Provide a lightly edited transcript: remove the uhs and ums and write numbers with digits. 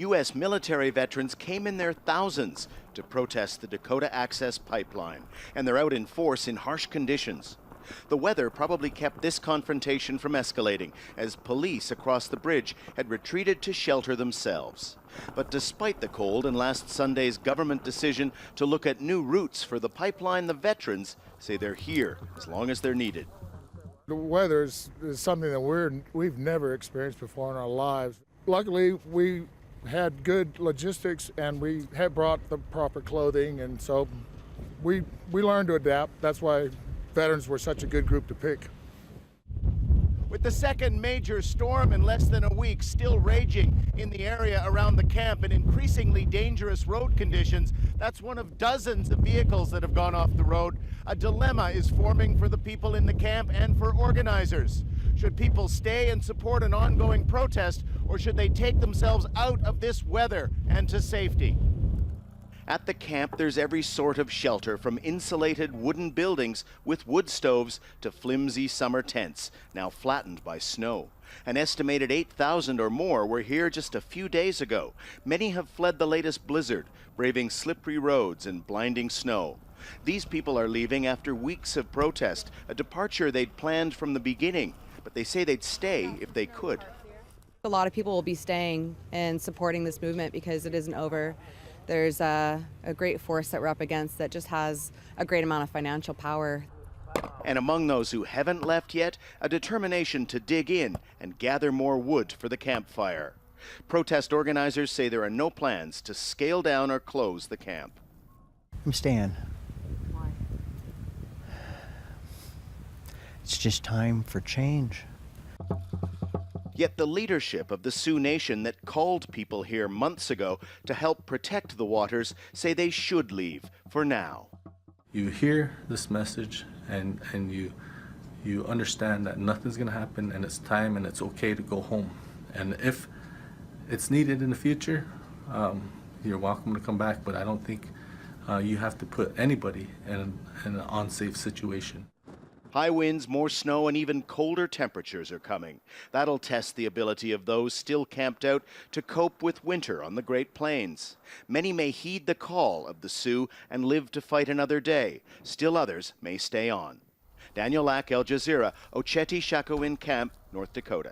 U.S. military veterans came in their thousands to protest the Dakota Access Pipeline, and they're out in force in harsh conditions. The weather probably kept this confrontation from escalating, as police across the bridge had retreated to shelter themselves. But despite the cold and last Sunday's government decision to look at new routes for the pipeline, the veterans say they're here as long as they're needed. The weather is something that we've never experienced before in our lives. Luckily, we had good logistics and we had brought the proper clothing, and so we learned to adapt. That's why veterans were such a good group to pick. With the second major storm in less than a week still raging in the area around the camp and increasingly dangerous road conditions, that's one of dozens of vehicles that have gone off the road. A dilemma is forming for the people in the camp and for organizers. Should people stay and support an ongoing protest, or should they take themselves out of this weather and to safety? At the camp, there's every sort of shelter, from insulated wooden buildings with wood stoves to flimsy summer tents, now flattened by snow. An estimated 8,000 or more were here just a few days ago. Many have fled the latest blizzard, braving slippery roads and blinding snow. These people are leaving after weeks of protest, a departure they'd planned from the beginning, but they say they'd stay if they could. A lot of people will be staying and supporting this movement because it isn't over. There's a great force that we're up against that just has a great amount of financial power. And among those who haven't left yet, a determination to dig in and gather more wood for the campfire. Protest organizers say there are no plans to scale down or close the camp. I'm staying. Why? It's just time for change. Yet the leadership of the Sioux Nation that called people here months ago to help protect the waters say they should leave for now. You hear this message and you understand that nothing's going to happen and it's time and it's okay to go home. And if it's needed in the future, you're welcome to come back, but I don't think you have to put anybody in an unsafe situation. High winds, more snow, and even colder temperatures are coming. That'll test the ability of those still camped out to cope with winter on the Great Plains. Many may heed the call of the Sioux and live to fight another day. Still others may stay on. Daniel Lack, Al Jazeera, Ocheti Shakowin Camp, North Dakota.